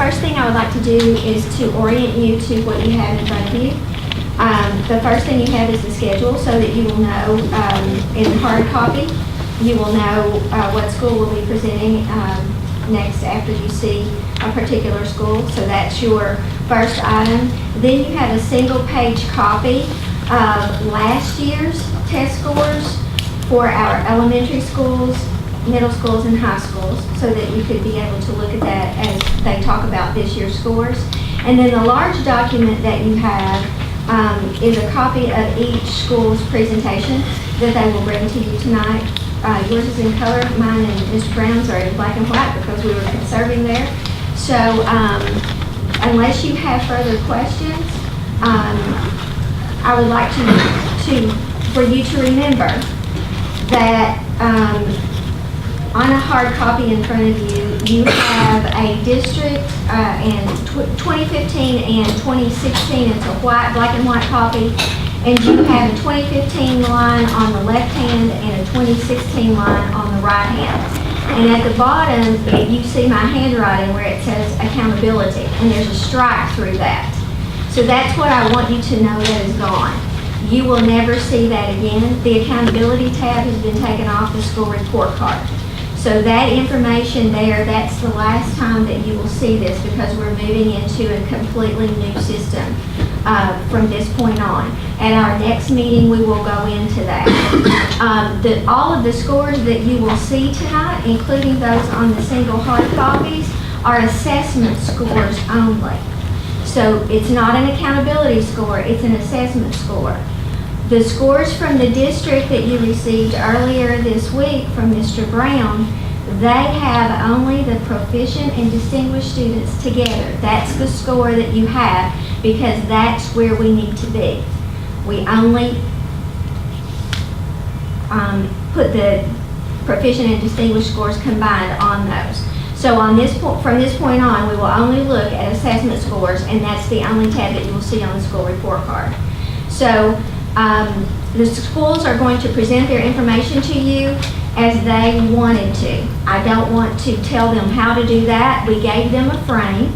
first thing I would like to do is to orient you to what you have in front of you. The first thing you have is the schedule, so that you will know in hard copy, you will know what school will be presenting next after you see a particular school. So that's your first item. Then you have a single page copy of last year's test scores for our elementary schools, middle schools, and high schools, so that you could be able to look at that as they talk about this year's scores. And then the large document that you have is a copy of each school's presentation that they will bring to you tonight. Yours is in color, mine and Mr. Brown's are in black and white because we were conserving there. So unless you have further questions, I would like for you to remember that on a hard copy in front of you, you have a district and 2015 and 2016. It's a black and white copy. And you have a 2015 line on the left hand and a 2016 line on the right hand. And at the bottom, you see my handwriting where it says accountability, and there's a strike through that. So that's what I want you to know that is gone. You will never see that again. The accountability tab has been taken off the school report card. So that information there, that's the last time that you will see this, because we're moving into a completely new system from this point on. At our next meeting, we will go into that. All of the scores that you will see tonight, including those on the single hard copies, are assessment scores only. So it's not an accountability score, it's an assessment score. The scores from the district that you received earlier this week from Mr. Brown, they have only the proficient and distinguished students together. That's the score that you have, because that's where we need to be. We only put the proficient and distinguished scores combined on those. So on this from this point on, we will only look at assessment scores, and that's the only tab that you will see on the school report card. So the schools are going to present their information to you as they wanted to. I don't want to tell them how to do that. We gave them a frame.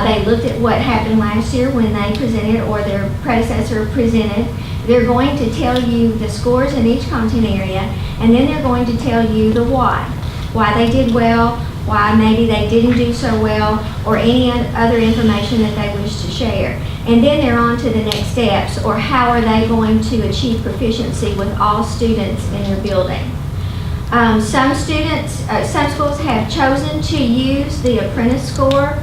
They looked at what happened last year when they presented, or their predecessor presented. They're going to tell you the scores in each content area, and then they're going to tell you the why they did well, why maybe they didn't do so well, or any other information that they wish to share. And then they're on to the next steps, or how are they going to achieve proficiency with all students in their building. Some schools have chosen to use the apprentice score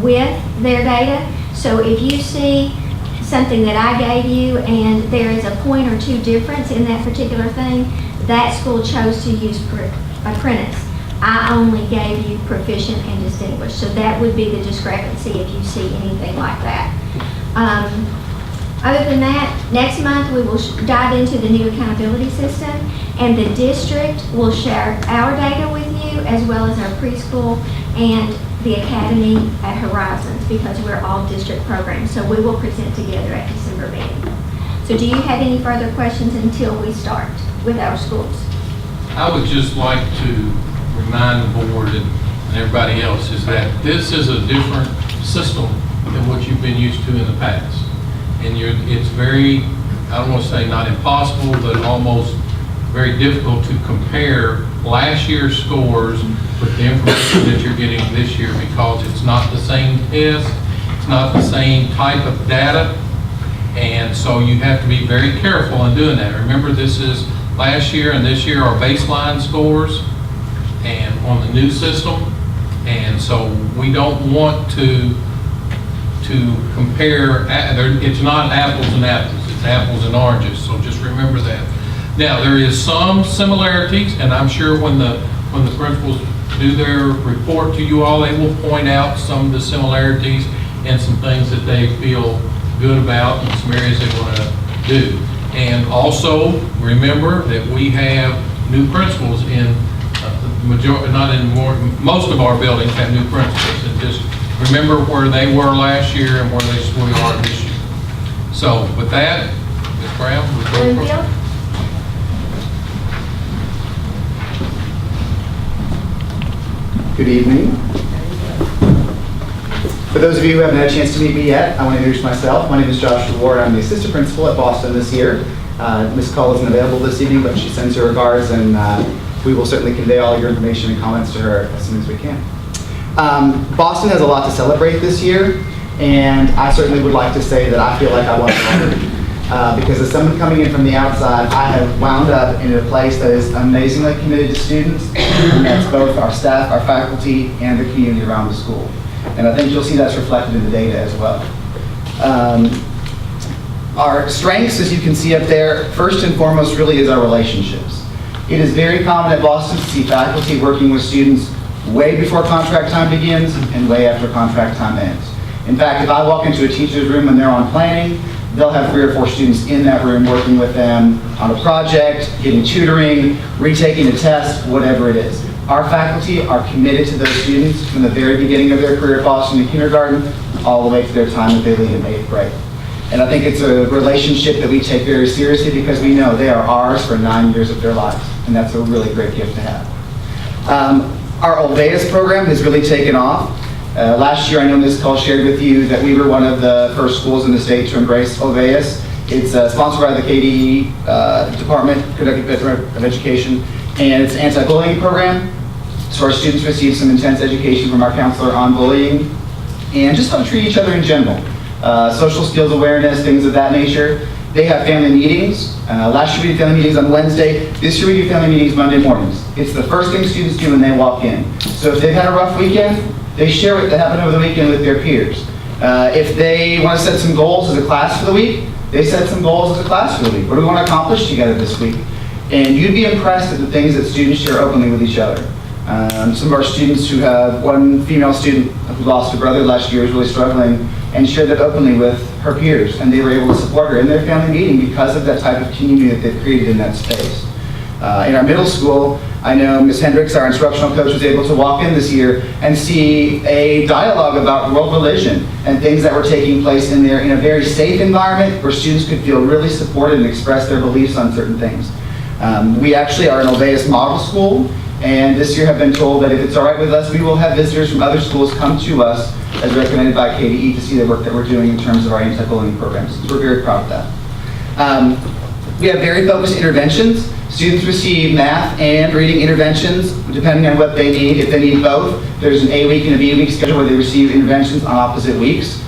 with their data. So if you see something that I gave you and there is a point or two difference in that particular thing, that school chose to use apprentice. I only gave you proficient and distinguished. So that would be the discrepancy if you see anything like that. Other than that, next month we will dive into the new accountability system, and the district will share our data with you as well as our preschool and the academy at Horizons, because we're all district programs. So we will present together at December meeting. So do you have any further questions until we start with our schools? I would just like to remind the board and everybody else is that this is a different system than what you've been used to in the past. And it's very, I don't want to say not impossible, but almost very difficult to compare last year's scores with the information that you're getting this year, because it's not the same test, it's not the same type of data, and so you have to be very careful in doing that. Remember, this is last year and this year are baseline scores and on the new system, and so we don't want to compare. It's not apples and apples, it's apples and oranges, so just remember that. Now, there is some similarities, and I'm sure when the principals do their report to you all, they will point out some of the similarities and some things that they feel good about and some areas they want to do. And also remember that we have new principals in most of our buildings have new principals, and just remember where they were last year and where we are this year. So with that, Ms. Brown, we'll go Bloomfield? Good evening. For those of you who haven't had a chance to meet me yet, I want to introduce myself. My name is Joshua Ward. I'm the assistant principal at Boston this year. Ms. Cole isn't available this evening, but she sends her regards, and we will certainly convey all your information and comments to her as soon as we can. Boston has a lot to celebrate this year, and I certainly would like to say that I feel like I won the lottery. Because as someone coming in from the outside, I have wound up in a place that is amazingly committed to students, and that's both our staff, our faculty, and the community around the school. And I think you'll see that's reflected in the data as well. Our strengths, as you can see up there, first and foremost really is our relationships. It is very common at Boston to see faculty working with students way before contract time begins and way after contract time ends. In fact, if I walk into a teacher's room and they're on planning, they'll have 3 or 4 students in that room working with them on a project, getting tutoring, retaking a test, whatever it is. Our faculty are committed to those students from the very beginning of their career at Boston in kindergarten all the way to their time that they leave in 8th grade. And I think it's a relationship that we take very seriously because we know they are ours for 9 years of their lives, and that's a really great gift to have. Our Olveus program has really taken off. Last year, I know Ms. Cole shared with you that we were one of the first schools in the state to embrace Olveus. It's sponsored by the KDE Department, Kentucky Department of Education, and it's an anti-bullying program. So our students receive some intense education from our counselor on bullying and just how to treat each other in general. Social skills awareness, things of that nature. They have family meetings. Last year we did family meetings on Wednesday. This year we do family meetings Monday mornings. It's the first thing students do when they walk in. So if they've had a rough weekend, they share what happened over the weekend with their peers. If they want to set some goals as a class for the week, they set some goals as a class for the week. What do we want to accomplish together this week? And you'd be impressed at the things that students share openly with each other. Some of our students who have one female student who lost a brother last year was really struggling and shared that openly with her peers, and they were able to support her in their family meeting because of that type of community that they've created in that space. In our middle school, I know Ms. Hendricks, our instructional coach, was able to walk in this year and see a dialogue about world religion and things that were taking place in there in a very safe environment where students could feel really supported and express their beliefs on certain things. We actually are an Olveus model school, and this year have been told that if it's all right with us, we will have visitors from other schools come to us as recommended by KDE to see the work that we're doing in terms of our anti-bullying programs. So we're very proud of that. We have very focused interventions. Students receive math and reading interventions depending on what they need. If they need both, there's an A week and a B week schedule where they receive interventions on opposite weeks.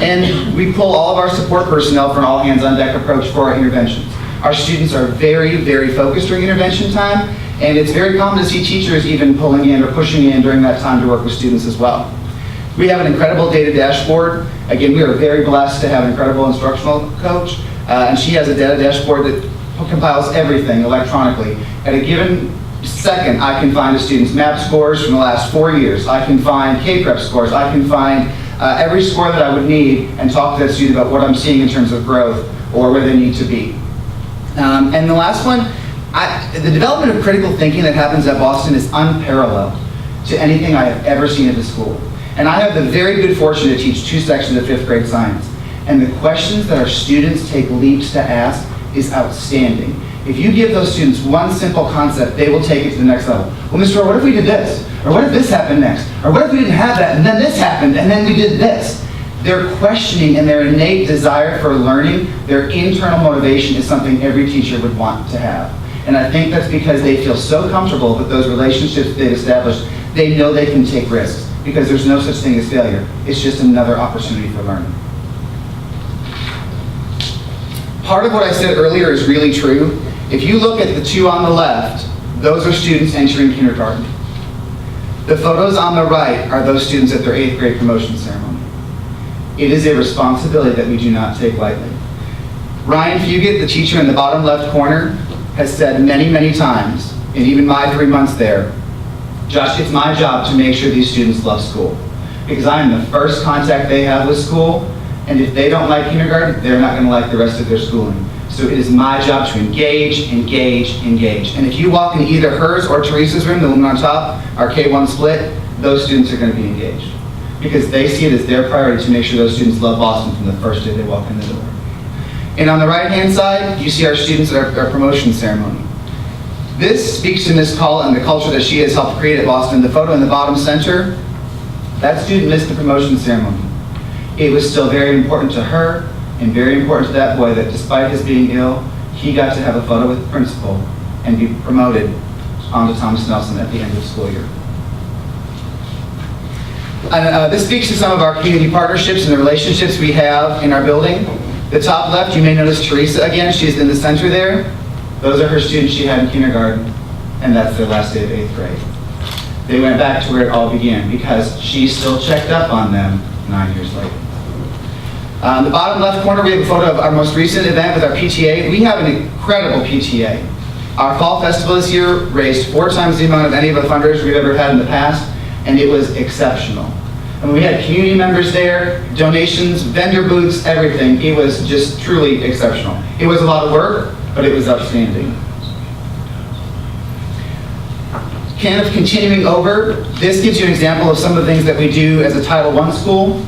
And we pull all of our support personnel for an all hands on deck approach for our interventions. Our students are very, very focused during intervention time, and it's very common to see teachers even pulling in or pushing in during that time to work with students as well. We have an incredible data dashboard. Again, we are very blessed to have an incredible instructional coach, and she has a data dashboard that compiles everything electronically. At a given second, I can find a student's MAP scores from the last 4 years. I can find KPREP scores. I can find every score that I would need and talk to that student about what I'm seeing in terms of growth or where they need to be. And the last one, the development of critical thinking that happens at Boston is unparalleled to anything I have ever seen at the school. And I have the very good fortune to teach 2 sections of 5th grade science. And the questions that our students take leaps to ask is outstanding. If you give those students one simple concept, they will take it to the next level. Well, Mr. What if we did this? Or what if this happened next? Or what if we didn't have that and then this happened and then we did this? Their questioning and their innate desire for learning, their internal motivation is something every teacher would want to have. And I think that's because they feel so comfortable with those relationships they've established, they know they can take risks because there's no such thing as failure. It's just another opportunity for learning. Part of what I said earlier is really true. If you look at the 2 on the left, those are students entering kindergarten. The photos on the right are those students at their 8th grade promotion ceremony. It is a responsibility that we do not take lightly. Ryan Fugit, the teacher in the bottom left corner, has said many, many times, and even my 3 months there, Josh, it's my job to make sure these students love school. Because I am the first contact they have with school, and if they don't like kindergarten, they're not going to like the rest of their schooling. So it is my job to engage, engage, engage. And if you walk in either hers or Teresa's room, the woman on top, our K-1 split, those students are going to be engaged. Because they see it as their priority to make sure those students love Boston from the first day they walk in the door. And on the right-hand side, you see our students at our promotion ceremony. This speaks to Ms. Call and the culture that she has helped create at Boston. The photo in the bottom center, that student missed the promotion ceremony. it was still very important to her and very important to that boy that despite his being ill, he got to have a photo with the principal and be promoted onto Thomas Nelson at the end of the school year. This speaks to some of our community partnerships and the relationships we have in our building. The top left, you may notice Teresa again. She's in the center there. Those are her students she had in kindergarten, and that's their last day of 8th grade. They went back to where it all began because she still checked up on them 9 years later. The bottom left corner, we have a photo of our most recent event with our PTA. We have an incredible PTA. Our fall festival this year raised 4 times the amount of any of the fundraisers we've ever had in the past, and it was exceptional. And we had community members there, donations, vendor booths, everything. It was just truly exceptional. It was a lot of work, but it was outstanding. Kind of continuing over, this gives you an example of some of the things that we do as a Title I school.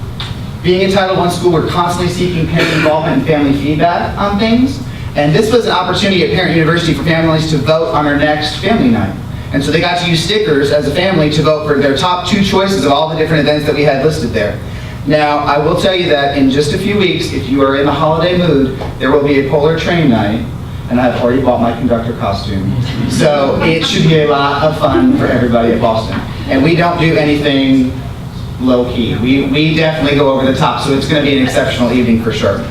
Being a Title I school, we're constantly seeking parent involvement and family feedback on things. And this was an opportunity at Parent University for families to vote on our next family night. And so they got to use stickers as a family to vote for their top 2 choices of all the different events that we had listed there. Now, I will tell you that in just a few weeks, if you are in a holiday mood, there will be a Polar Train night, and I've already bought my conductor costume. So it should be a lot of fun for everybody at Boston. And we don't do anything low-key. We definitely go over the top, so it's going to be an exceptional evening for sure.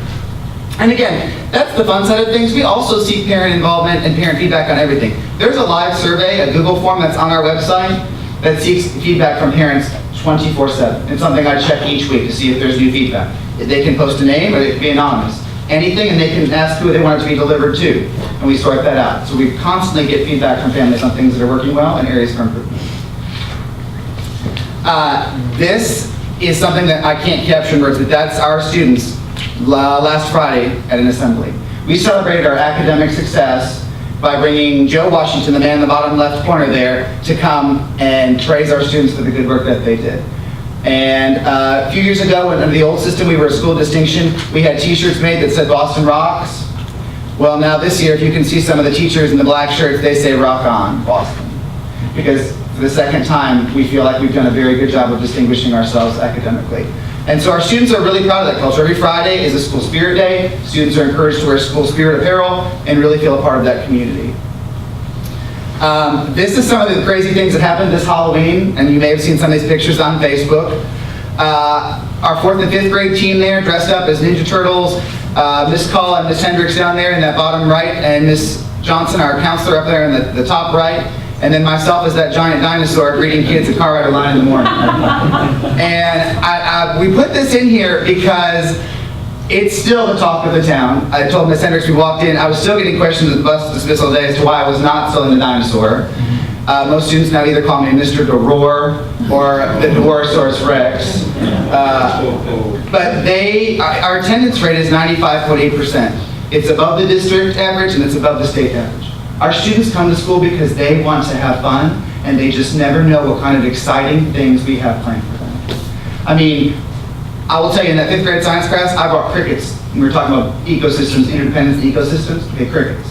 And again, that's the fun side of things. We also seek parent involvement and parent feedback on everything. There's a live survey, a Google form that's on our website that seeks feedback from parents 24/7. It's something I check each week to see if there's new feedback. They can post a name or it can be anonymous. Anything, and they can ask who they want it to be delivered to. And we sort that out. So we constantly get feedback from families on things that are working well and areas for improvement. This is something that I can't capture in words, but that's our students last Friday at an assembly. We celebrated our academic success by bringing Joe Washington, the man in the bottom left corner there, to come and praise our students for the good work that they did. And a few years ago, under the old system, we were a school distinction. We had t-shirts made that said Boston Rocks. Well, now this year, if you can see some of the teachers in the black shirts, they say Rock On, Boston. Because for the second time, we feel like we've done a very good job of distinguishing ourselves academically. And so our students are really proud of that culture. Every Friday is a school spirit day. Students are encouraged to wear school spirit apparel and really feel a part of that community. This is some of the crazy things that happened this Halloween, and you may have seen some of these pictures on Facebook. Our 4th and 5th grade team there dressed up as Ninja Turtles. Miss Call and Miss Hendricks down there in that bottom right, and Miss Johnson, our counselor, up there in the top right. And then myself as that giant dinosaur greeting kids at Car Rider Line in the morning. And we put this in here because it's still the talk of the town. I told Miss Hendricks we walked in, I was still getting questions at the bus dismissal day as to why I was not still in the dinosaur. Most students now either call me Mr. DeRoar or the Dorosaurus Rex. But our attendance rate is 95.8%. It's above the district average and it's above the state average. Our students come to school because they want to have fun, and they just never know what kind of exciting things we have planned for them. I mean, I will tell you, in that 5th grade science class, I brought crickets. We were talking about ecosystems, interdependence ecosystems. Okay, crickets.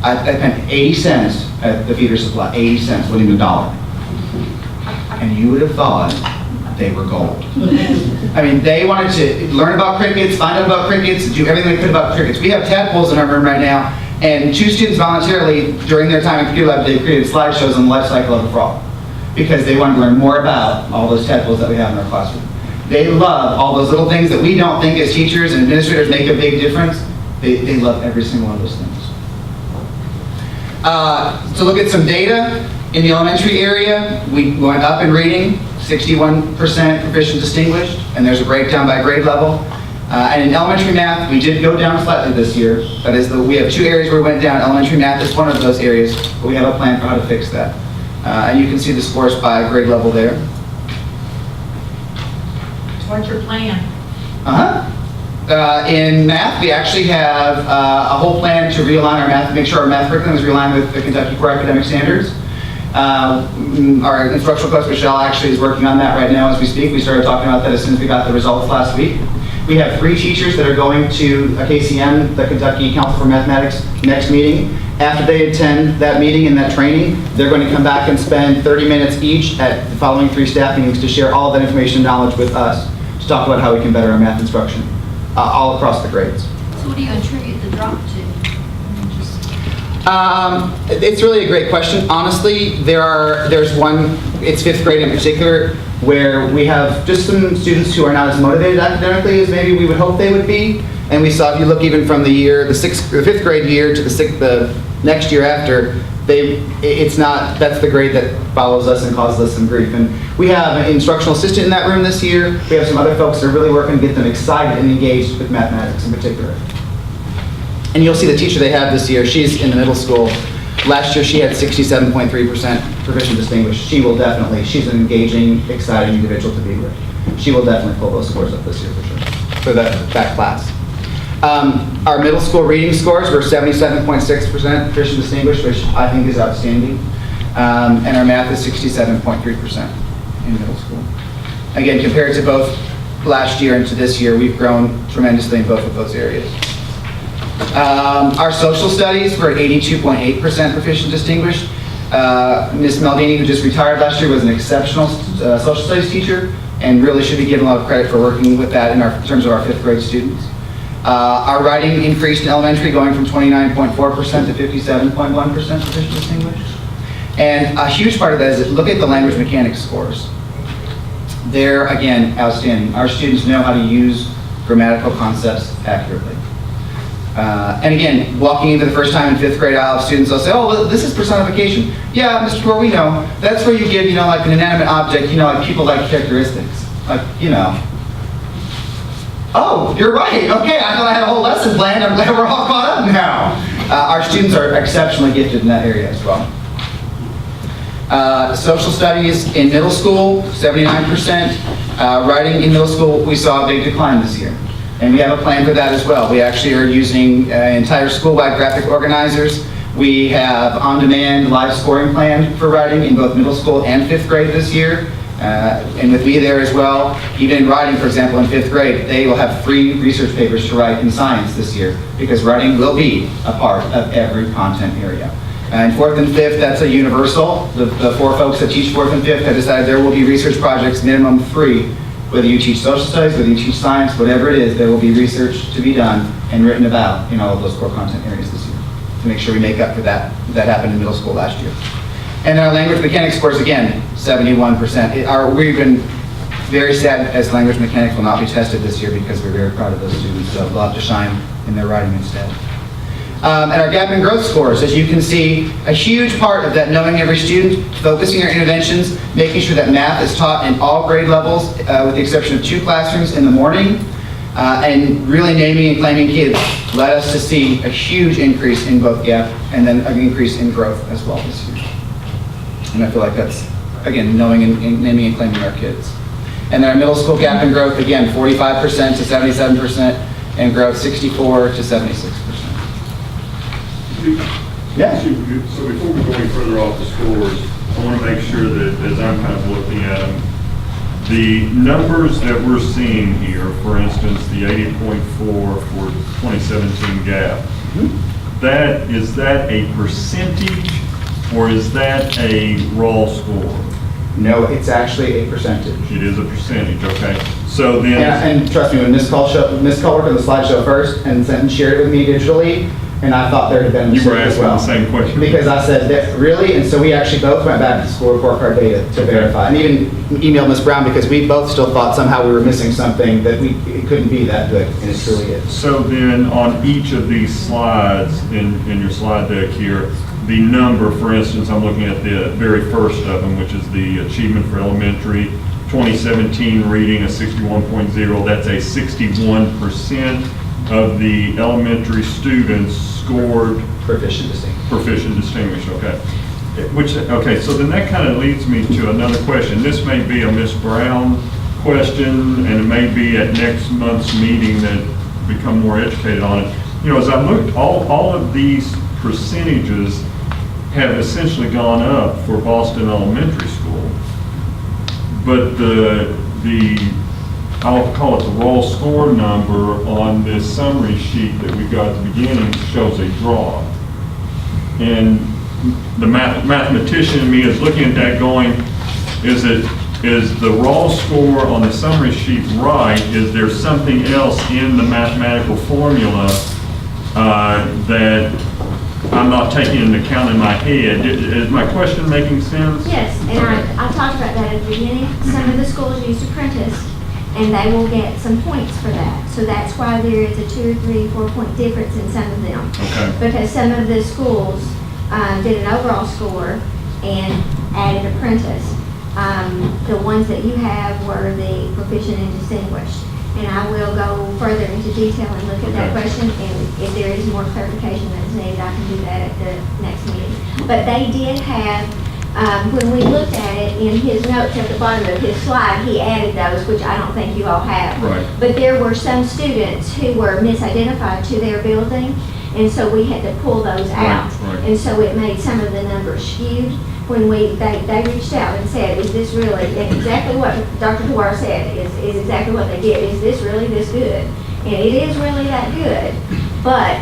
I spent 80 cents at the feeder supply. 80 cents, wasn't even $1. And you would have thought they were gold. I mean, they wanted to learn about crickets, find out about crickets, do everything they could about crickets. We have tadpoles in our room right now. And 2 students voluntarily, during their time in computer lab, they created slideshows on the life cycle of a frog because they wanted to learn more about all those tadpoles that we have in our classroom. They love all those little things that we don't think as teachers and administrators make a big difference. They love every single one of those things. To look at some data, in the elementary area, we went up in reading, 61% proficient distinguished, and there's a breakdown by grade level. And in elementary math, we did go down slightly this year. That is, we have 2 areas where we went down. Elementary math is one of those areas, but we have a plan for how to fix that. And you can see the scores by grade level there. What's your plan? In math, we actually have a whole plan to realign our math, make sure our math curriculum is realigned with the Kentucky Core Academic Standards. Our instructional coach, Michelle, actually is working on that right now as we speak. We started talking about that as soon as we got the results last week. We have 3 teachers that are going to a KCM, the Kentucky Council for Mathematics, next meeting. After they attend that meeting and that training, they're going to come back and spend 30 minutes each at the following 3 staff meetings to share all of that information and knowledge with us to talk about how we can better our math instruction all across the grades. So what do you attribute the drop to? It's really a great question. Honestly, there's one, it's 5th grade in particular, where we have just some students who are not as motivated academically as maybe we would hope they would be. And we saw, if you look even from the 5th grade year to the next year after, that's the grade that follows us and causes us some grief. And we have an instructional assistant in that room this year. We have some other folks that are really working to get them excited and engaged with mathematics in particular. And you'll see the teacher they have this year, she's in the middle school. Last year she had 67.3% proficient distinguished. She's an engaging, exciting individual to be with. She will definitely pull those scores up this year for sure, for that class. Our middle school reading scores were 77.6% proficient distinguished, which I think is outstanding. And our math is 67.3% in middle school. Again, compared to both last year and to this year, we've grown tremendously in both of those areas. Our social studies were at 82.8% proficient distinguished. Ms. Maldini, who just retired last year, was an exceptional social studies teacher and really should be given a lot of credit for working with that in terms of our 5th grade students. Our writing increased in elementary, going from 29.4% to 57.1% proficient distinguished. And a huge part of that is look at the language mechanics scores. They're, again, outstanding. Our students know how to use grammatical concepts accurately. And again, walking into the first time in 5th grade, I'll have students, they'll say, oh, well, this is personification. Yeah, Mr. Core, we know. That's where you give, like an inanimate object, like people like characteristics. Like, Oh, you're right. Okay, I thought I had a whole lesson planned. I'm glad we're all caught up now. Our students are exceptionally gifted in that area as well. Social studies in middle school, 79%. Writing in middle school, we saw a big decline this year. And we have a plan for that as well. We actually are using entire school-wide graphic organizers. We have on-demand live scoring plan for writing in both middle school and 5th grade this year. And with me there as well, even in writing, for example, in 5th grade, they will have free research papers to write in science this year because writing will be a part of every content area. And 4th and 5th, that's a universal. The 4 folks that teach 4th and 5th have decided there will be research projects minimum 3. Whether you teach social studies, whether you teach science, whatever it is, there will be research to be done and written about in all of those core content areas this year to make sure we make up for that happened in middle school last year. And our language mechanics scores, again, 71%. We've been very sad as language mechanics will not be tested this year because we're very proud of those students, so they'll have to shine in their writing instead. And our gap and growth scores, as you can see, a huge part of that knowing every student, focusing our interventions, making sure that math is taught in all grade levels, with the exception of 2 classrooms in the morning, and really naming and claiming kids led us to see a huge increase in both gap and then an increase in growth as well this year. And I feel like that's, again, knowing and naming and claiming our kids. And then our middle school gap and growth, again, 45% to 77%, and growth 64 to 76%. Yeah. So before we go any further off the scores, I want to make sure that as I'm kind of looking at them, the numbers that we're seeing here, for instance, the 80.4 for 2017 gap, is that a percentage or is that a raw score? No, it's actually a percentage. It is a percentage, okay. So then... And trust me, when Ms. Call worked on the slideshow first and shared it with me digitally, and I thought there had been a mistake as well. You were asking the same question. Because I said, that, really? And so we actually both went back to the school report card data to verify. And even emailed Ms. Brown because we both still thought somehow we were missing something, that it couldn't be that good, and it truly is. So then on each of these slides in your slide deck here, the number, for instance, I'm looking at the very first of them, which is the achievement for elementary, 2017 reading a 61.0, that's a 61% of the elementary students scored Proficient distinguished. Proficient distinguished, okay. Okay, so then that kind of leads me to another question. This may be a Ms. Brown question, and it may be at next month's meeting that become more educated on it. As I looked, all of these percentages have essentially gone up for Boston Elementary School, but I'll call it the raw score number on this summary sheet that we got at the beginning shows a drop. And the mathematician in me is looking at that going, is it is the raw score on the summary sheet right? Is there something else in the mathematical formula that I'm not taking into account in my head? Is my question making sense? Yes, and I talked about that at the beginning. Some of the schools use apprentice, and they will get some points for that. So that's why there is a 2 or 3, 4 point difference in some of them. Okay. Because some of the schools did an overall score and added apprentice. The ones that you have were the proficient and distinguished. And I will go further into detail and look at that Okay. question, and if there is more clarification that's needed, I can do that at the next meeting. But they did have, when we looked at it, in his notes at the bottom of his slide, he added those, which I don't think you all have. Right. But there were some students who were misidentified to their building, and so we had to pull those out. right. And so it made some of the numbers skewed. When they reached out and said, is this really, and exactly what Dr. Dwyer said, is exactly what they did, is this really this good? And it is really that good, but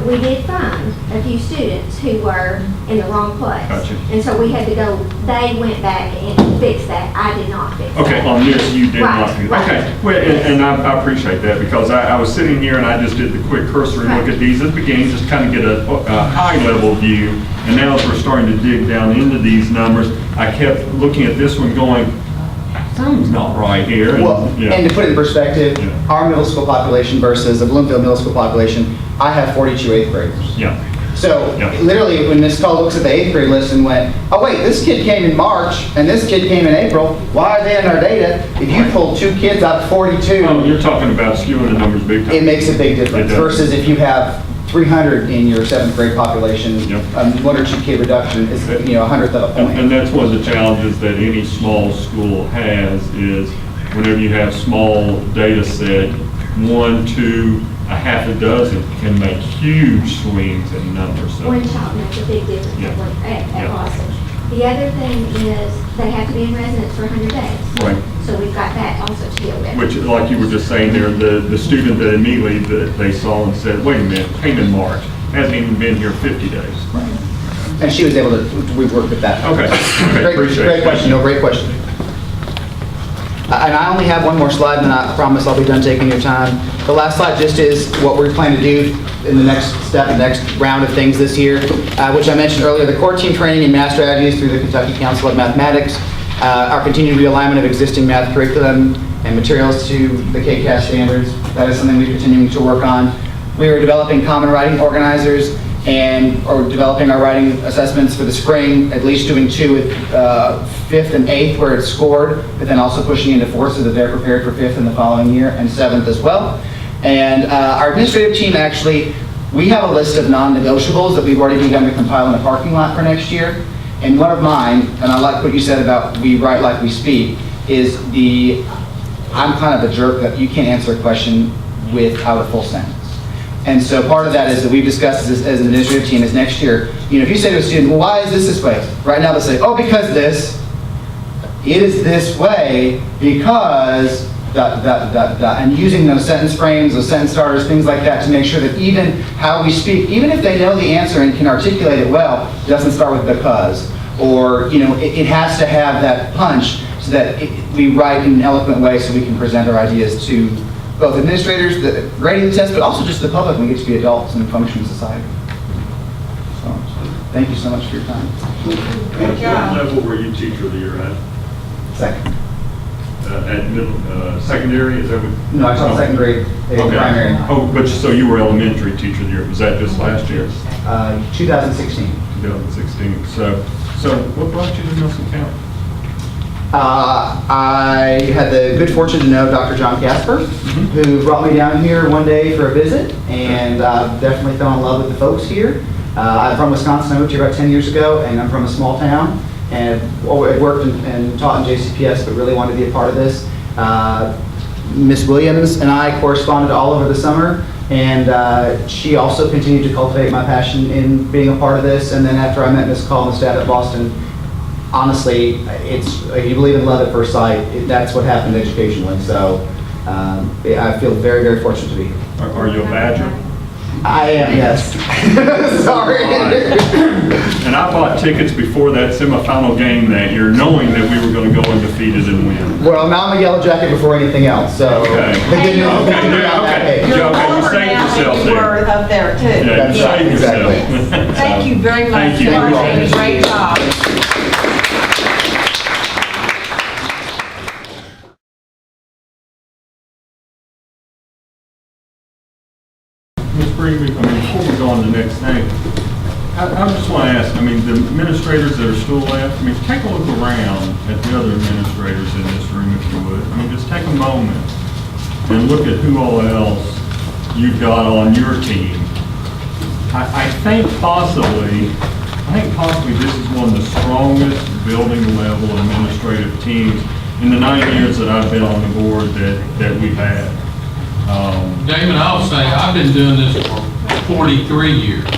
we did find a few students who were in the wrong place. Gotcha. And so we had to go, they went back and fixed that, I did not fix that. Okay, on this, you did Right, not do right. that. Okay, well, and I appreciate that, because I was sitting here and I just did the quick cursory look at these at the beginning, just kind of get a high-level view. And now as we're starting to dig down into these numbers, I kept looking at this one going, something's not right here. And, Well, yeah. and to put it in perspective, Yeah. our middle school population versus the Bloomfield Middle School population, I have 42 eighth graders. Yeah, So Yeah. literally, when Ms. Call looks at the eighth grade list and went, oh wait, this kid came in March and this kid came in April, why are they in our data? If you pull 2 kids out of 42, oh, you're talking about skewing the numbers big time. it makes a big difference It does. versus if you have 300 in your 7th grade population, Yep. 1 or 2 kid reduction is, 100th of a And point. that's one of the challenges that any small school has, is whenever you have small data set, 1, 2, a half a dozen can make huge swings in numbers. So, One shot makes a big difference Yeah. at Yeah. Boston. The other thing is, they have to be in residence for 100 days. right. So we've got that also to deal with. Which, like you were just saying there, the student that immediately that they saw and said, wait a minute, came in March, hasn't even been here 50 days. And she was able to, we worked with that. Okay, okay, appreciate it. Great question, no, great question. And I only have one more slide, and then I promise I'll be done taking your time. The last slide just is what we plan to do in the next step, the next round of things this year, which I mentioned earlier, the core team training and math strategies through the Kentucky Council of Mathematics, our continued realignment of existing math curriculum and materials to the KCAS standards. That is something we're continuing to work on. We are developing common writing organizers or developing our writing assessments for the spring, at least doing 2 with 5th and 8th where it's scored, but then also pushing into 4th so that they're prepared for 5th in the following year, and 7th as well. And our administrative team actually, we have a list of non-negotiables that we've already begun to compile in the parking lot for next year. And one of mine, and I like what you said about we write like we speak, is I'm kind of a jerk that you can't answer a question without a full sentence. And so part of that is that we've discussed as an administrative team is next year, if you say to a student, well, why is this way? Right now they'll say, oh, because this. It is this way because ... And using those sentence frames, those sentence starters, things like that to make sure that even how we speak, even if they know the answer and can articulate it well, it doesn't start with because. Or, it has to have that punch so that we write in an eloquent way so we can present our ideas to both administrators, the grading the test, but also just the public when we get to be adults and function in society. So, thank you so much for your time. What level were you teacher of the year at? Second. At middle, secondary, is that what? No, I taught second grade in Okay. primary. Oh, but so you were elementary teacher of the year, was that just last year? 2016. 2016, so what brought you to Nelson County? I had the good fortune to know Dr. John Casper, who brought me down here one day for a visit, and definitely fell in love with the folks here. I'm from Wisconsin. I moved here about 10 years ago, and I'm from a small town, and I worked and taught in JCPS, but really wanted to be a part of this. Miss Williams and I corresponded all over the summer, and she also continued to cultivate my passion in being a part of this. And then after I met Miss Call and the staff at Boston, honestly, it's, you believe in love at first sight. That's what happened educationally. So I feel very, very fortunate to be here. Are you a Badger? I am, yes. Sorry. And I bought tickets before that semifinal game that year, knowing that we were going to go undefeated and win. Well, now I'm a Yellow Jacket before anything else, so. Okay. The good news is Okay, that I'm not okay. happy. Yeah, You're okay, you warmer saved now yourself than you there. were up there too. Yeah, you That's right, saved yourself. exactly. Thank you very much. Thank you. You're doing a great job. Ms. Bree, before we go on to the next thing, I just want to ask, the administrators that are still left, take a look around at the other administrators in this room if you would. Just take a moment and look at who all else you've got on your team. I think possibly this is one of the strongest building level administrative teams in the 9 years that I've been on the board that we've had. Damon, I'll say, I've been doing this for 43 years,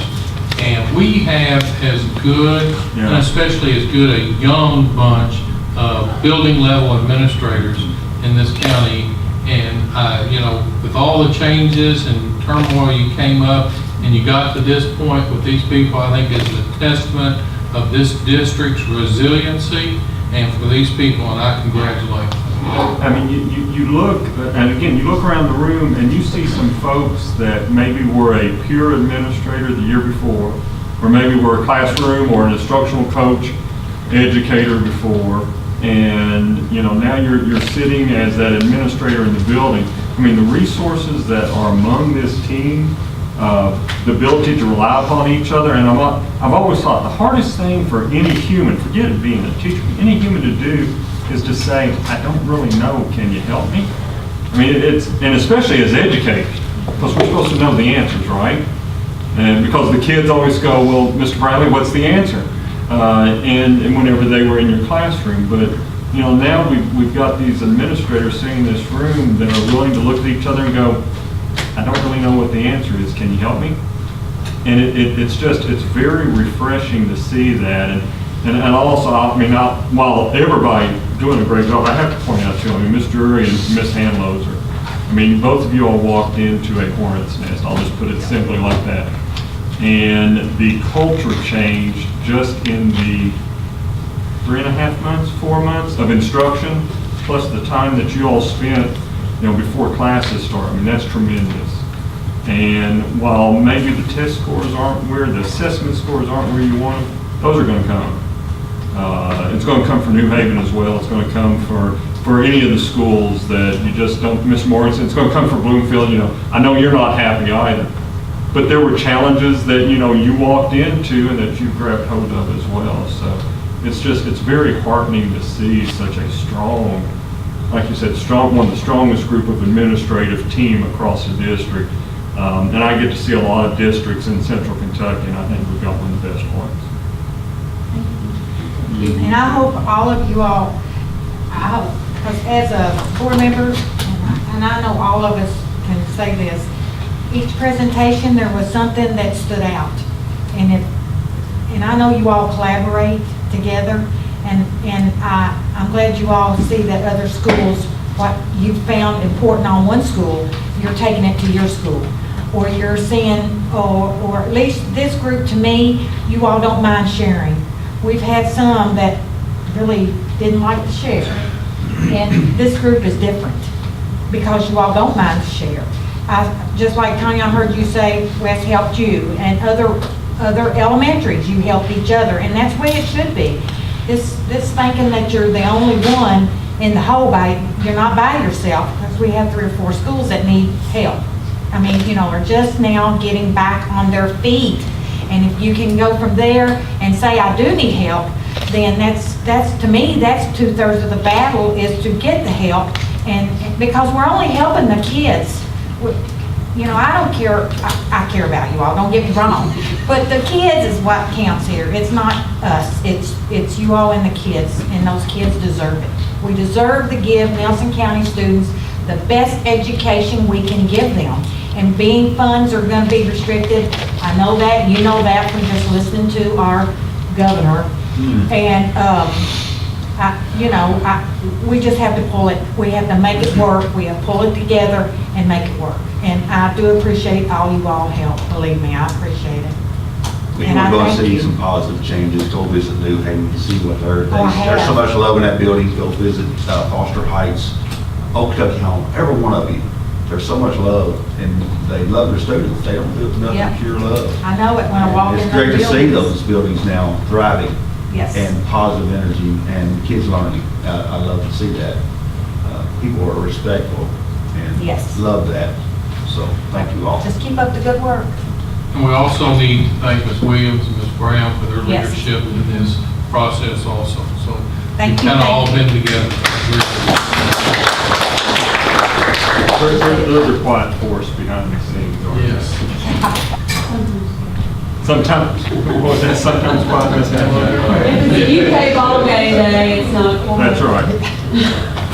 and we have as good, and especially as good a young bunch of building level administrators in this county. And, with all the changes and turmoil you came up and you got to this point with these people, I think is a testament of this district's resiliency and for these people, and I congratulate them. You look, and again, you look around the room and you see some folks that maybe were a peer administrator the year before, or maybe were a classroom or an instructional coach, educator before, and now you're sitting as that administrator in the building. The resources that are among this team, the ability to rely upon each other, and I've always thought the hardest thing for any human, forget it being a teacher, any human to do is to say, I don't really know, can you help me? And especially as educators, because we're supposed to know the answers, right? And because the kids always go, well, Mr. Bradley, what's the answer? And whenever they were in your classroom, but now we've got these administrators sitting in this room that are willing to look at each other and go, I don't really know what the answer is, can you help me? And it's very refreshing to see that. And also, while everybody doing a great job, I have to point out too, Ms. Drury and Ms. Hanloser, both of you all walked into a hornet's nest, I'll just put it simply like that. And the culture change just in the 3.5 months, 4 months of instruction, plus the time that you all spent, before classes start, that's tremendous. And while maybe the test scores aren't where, the assessment scores aren't where you want them, those are going to come. It's going to come for New Haven as well. It's going to come for any of the schools that you just don't, Mr. Morrison, it's going to come for Bloomfield. I know you're not happy either. But there were challenges that, you walked into and that you grabbed hold of as well. So it's very heartening to see such a strong, like you said, one of the strongest group of administrative team across the district. And I get to see a lot of districts in central Kentucky, and I think we've got one of the best ones. And I hope all of you all, because as a board member, and I know all of us can say this, each presentation there was something that stood out. And I know you all collaborate together, and I'm glad you all see that other schools, what you found important on one school, you're taking it to your school. Or you're seeing, or at least this group, to me, you all don't mind sharing. We've had some that really didn't like to share. And this group is different because you all don't mind to share. Just like Tanya, I heard you say Wes helped you, and other elementaries, you help each other, and that's the way it should be. This thinking that you're the only one in the whole you're not by yourself, because we have 3 or 4 schools that need help. Are just now getting back on their feet. And if you can go from there and say, I do need help, then that's to me, that's 2/3 of the battle, is to get the help. And because we're only helping the kids. I don't care, I care about you all, don't get me wrong. But the kids is what counts here. It's not us, it's you all and the kids, and those kids deserve it. We deserve to give Nelson County students the best education we can give them. And being funds are going to be restricted, I know that, you know that from just listening to our governor. And we just have to pull it, we have to make it work, we have to pull it together and make it work. And I do appreciate all you all help, believe me, I appreciate it. We're And I going to thank see you. some positive changes. Go visit New Haven to see what they're, Oh, I there's so have. much love in that building. Go visit Foster Heights, Oak Kentucky Home, every one of you. There's so much love, and they love their students. They don't do it for nothing Yep. but pure love. I know it when I walk in It's those great to see buildings. those buildings now thriving Yes. and positive energy and kids learning. I love to see that. People are respectful and Yes. love that. So thank you all. Just keep up the good work. And we also need to thank Ms. Williams and Ms. Brown for their Yes. leadership in this process also. So Thank we've you, kind of thank all you. been together. There's a quiet force behind the scenes. aren't there? Yes. Sometimes, what was that, sometimes quietness happens. If it's a UK ball game day, it's not. That's right.